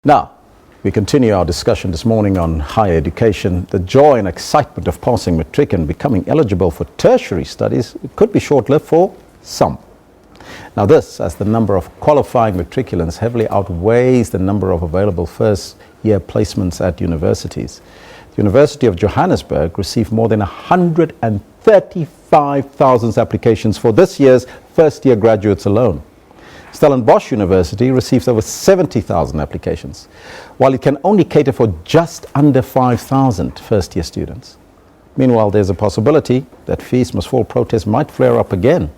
Now, we continue our discussion this morning on higher education. The joy and excitement of passing matric and becoming eligible for tertiary studies could be short-lived for some. Now this, as the number of qualifying matriculants heavily outweighs the number of available first-year placements at universities. The University of Johannesburg received more than 135,000 applications for this year's first-year graduates alone. Stellenbosch University receives over 70,000 applications, while it can only cater for just under 5,000 first-year students. Meanwhile, there's a possibility that fees must fall protests might flare up again.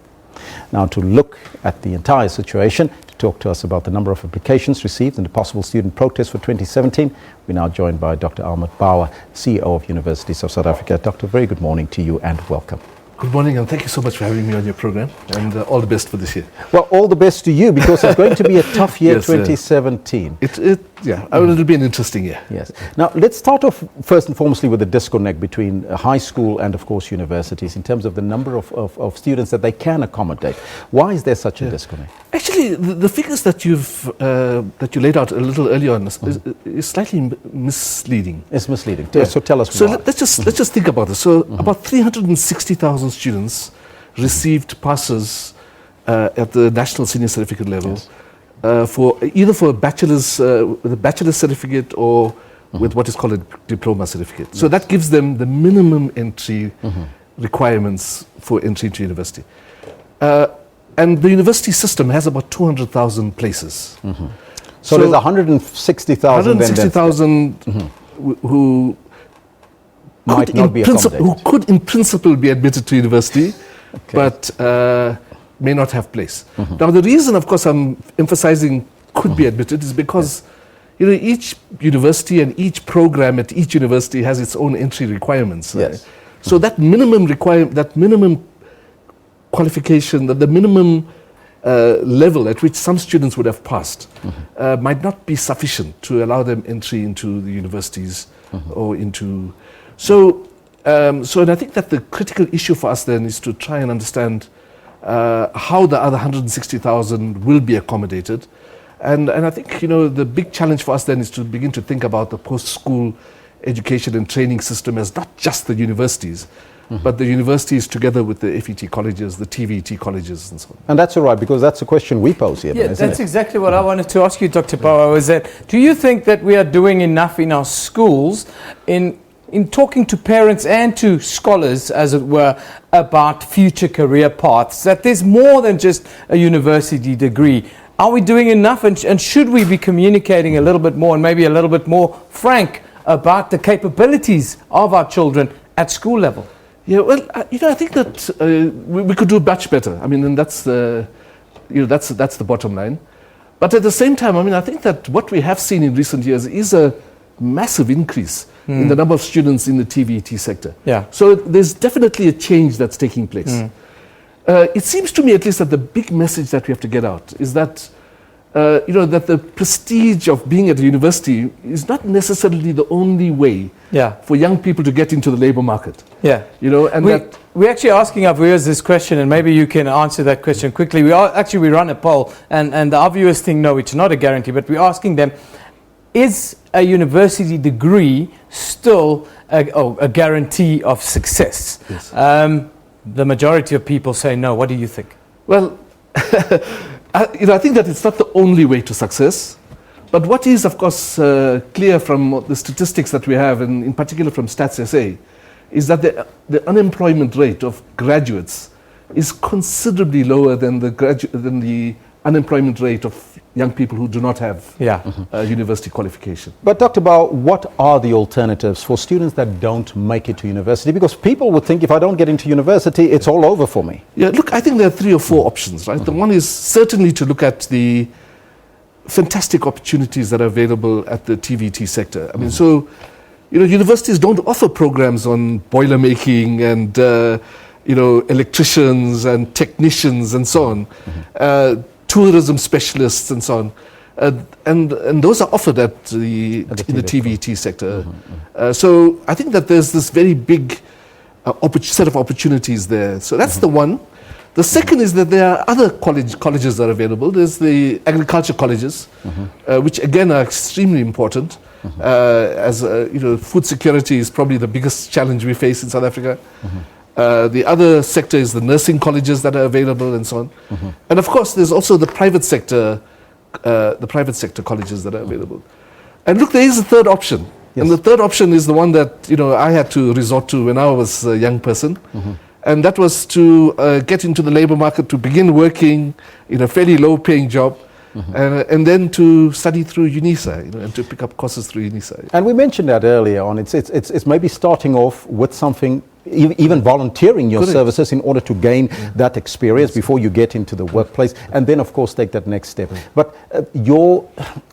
Now, to look at the entire situation, to talk to us about the number of applications received and the possible student protests for 2017, we're now joined by Dr. Ahmed, Bawa, CEO of Universities of South Africa. Doctor, very good morning to you and welcome. Good morning, and thank you so much for having me on your program, and all the best for this year. Well, all the best to you, because it's going to be a tough year, yes, 2017. It'll be an interesting year. Yes. Now, let's start off first and foremostly with the disconnect between high school and, of course, universities in terms of the number of students that they can accommodate. Why is there such a disconnect? Actually, the figures that you laid out a little earlier on is slightly misleading. It's misleading. Yeah. So tell us why. So let's just think about this. So about 360,000 students received passes at the national senior certificate level, yes, for either for a bachelor's with a bachelor's certificate or with what is called a diploma certificate. Yes. So that gives them the minimum entry requirements for entry into university. And the university system has about 200,000 places. So there's 160,000 who might not be accommodated. Who could in principle be admitted to university, okay, but may not have place. Now the reason, of course, I'm emphasizing could be admitted is because each university and each program at each university has its own entry requirements. Yes. Right? So that minimum qualification, the minimum level at which some students would have passed might not be sufficient to allow them entry into the universities or into. So and I think that the critical issue for us then is to try and understand how the other 160,000 will be accommodated. And I think, the big challenge for us then is to begin to think about the post-school education and training system as not just the universities, but the universities together with the FET colleges, the TVET colleges and so on. And that's all right, because that's a question we pose here. Yeah, that's exactly what I wanted to ask you, Dr. Bawa, was that, do you think that we are doing enough in our schools in talking to parents and to scholars, as it were, about future career paths, that there's more than just a university degree? Are we doing enough, and should we be communicating a little bit more and maybe a little bit more frank about the capabilities of our children at school level? Yeah, well, I think that we could do much better. I mean, and that's the bottom line. But at the same time, I think that what we have seen in recent years is a massive increase in the number of students in the TVET sector. Yeah. So there's definitely a change that's taking place. It seems to me, at least, that the big message that we have to get out is that that the prestige of being at a university is not necessarily the only way for young people to get into the labor market. Yeah. And we're actually asking our viewers this question, and maybe you can answer that question quickly. We run a poll, and our viewers think, no, it's not a guarantee, but we're asking them, is a university degree still a guarantee of success? Yes. The majority of people say no. What do you think? Well, I think that it's not the only way to success. But what is, of course, clear from the statistics that we have, and in particular from Stats SA, is that the unemployment rate of graduates is considerably lower than the unemployment rate of young people who do not have a university qualification. But Dr. Bawa, what are the alternatives for students that don't make it to university? Because people would think, if I don't get into university, it's all over for me. Yeah, look, I think there are 3 or 4 options, right? The one is certainly to look at the fantastic opportunities that are available at the TVET sector. I mean, so, universities don't offer programs on boiler making and, electricians and technicians and so on. Tourism specialists and so on, and those are offered in the TVET sector. So I think that there's this very big set of opportunities there. So that's the one. The second is that there are other colleges that are available. There's the agriculture colleges, which again are extremely important. As food security is probably the biggest challenge we face in South Africa. The other sector is the nursing colleges that are available, and so on. And of course, there's also the private sector colleges that are available. And look, there is a third option. Yes. And the third option is the one that I had to resort to when I was a young person. And that was to get into the labor market, to begin working in a fairly low-paying job, and then to study through UNISA, and to pick up courses through UNISA. And we mentioned that earlier on. It's maybe starting off with something, even volunteering your services in order to gain that experience before you get into the workplace, and then of course take that next step. But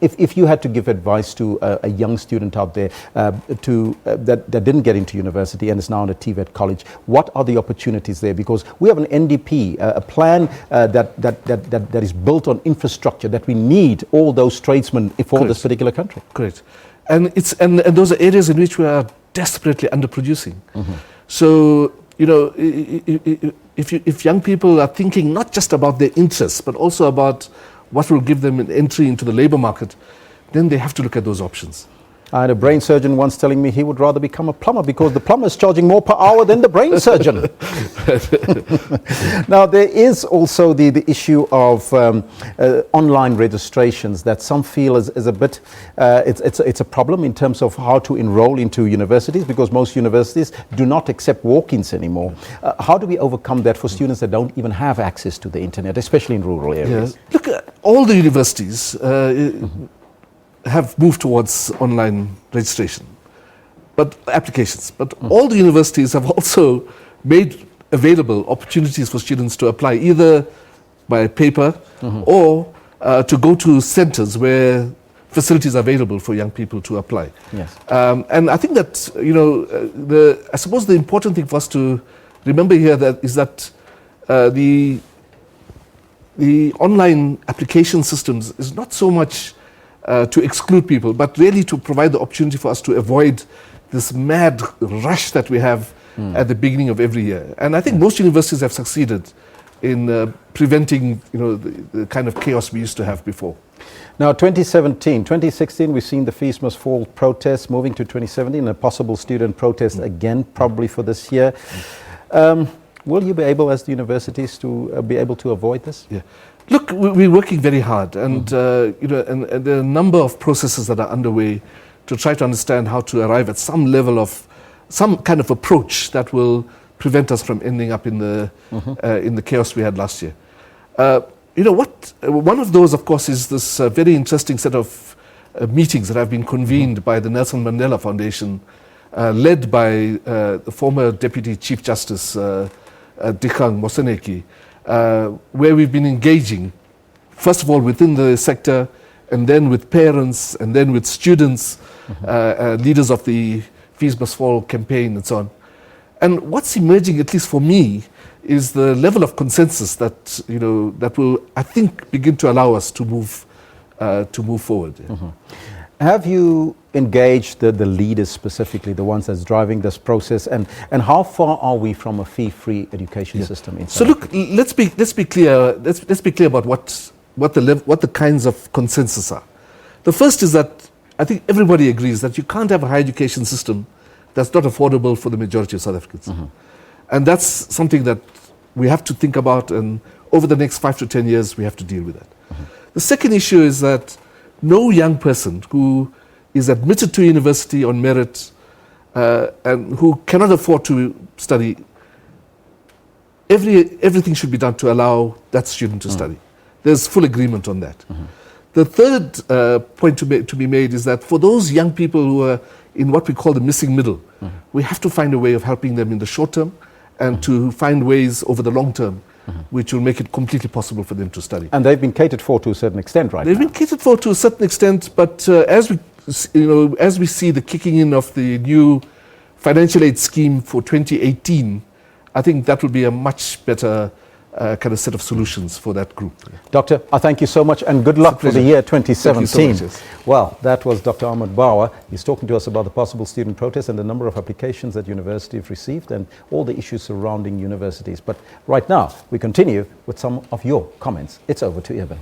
if you had to give advice to a young student out there that didn't get into university and is now in a TVET college, what are the opportunities there? Because we have an NDP, a plan that is built on infrastructure, that we need all those tradesmen for this particular country. Correct. And those are areas in which we are desperately underproducing. So, if young people are thinking not just about their interests, but also about what will give them an entry into the labor market, then they have to look at those options. I had a brain surgeon once telling me he would rather become a plumber because the plumber is charging more per hour than the brain surgeon. Now, there is also the issue of online registrations that some feel is a bit, it's a problem in terms of how to enroll into universities, because most universities do not accept walk-ins anymore. How do we overcome that for students that don't even have access to the internet, especially in rural areas? Yes. Look, all the universities have moved towards online registration, applications. But all the universities have also made available opportunities for students to apply either by paper or to go to centers where facilities are available for young people to apply. Yes. And I think that, I suppose the important thing for us to remember here is that the online application systems is not so much to exclude people, but really to provide the opportunity for us to avoid this mad rush that we have at the beginning of every year. And I think most universities have succeeded in preventing the kind of chaos we used to have before. Now, 2016, we've seen the Fees Must Fall protests moving to 2017, a possible student protest again, probably for this year. Will you be able, as the universities, to be able to avoid this? Yeah. Look, we're working very hard, and and there are a number of processes that are underway to try to understand how to arrive at some level of some kind of approach that will prevent us from ending up in the chaos we had last year. One of those, of course, is this very interesting set of meetings that have been convened by the Nelson Mandela Foundation, led by the former Deputy Chief Justice Dikgang Moseneke, where we've been engaging, first of all, within the sector, and then with parents, and then with students, leaders of the Fees Must Fall campaign, and so on. And what's emerging, at least for me, is the level of consensus that that will, I think, begin to allow us to move forward. Have you engaged the leaders specifically, the ones that's driving this process, and how far are we from a fee-free education system in South Africa? So look, let's be clear. Let's be clear about what the kinds of consensus are. The first is that I think everybody agrees that you can't have a higher education system that's not affordable for the majority of South Africans, and that's something that we have to think about, and over the next 5 to 10 years we have to deal with that. The second issue is that no young person who is admitted to university on merit and who cannot afford to study, everything should be done to allow that student to study. There's full agreement on that. The third point to be made is that for those young people who are in what we call the missing middle, we have to find a way of helping them in the short term and to find ways over the long term which will make it completely possible for them to study. And they've been catered for to a certain extent, right? They've been catered for to a certain extent, but as we see the kicking in of the new financial aid scheme for 2018, I think that will be a much better kind of set of solutions for that group. Doctor, I thank you so much and good luck for the year 2017. Thank you so much, yes. Well, that was Dr. Ahmed Bawa. He's talking to us about the possible student protests and the number of applications that universities have received and all the issues surrounding universities. But right now, we continue with some of your comments. It's over to Eben.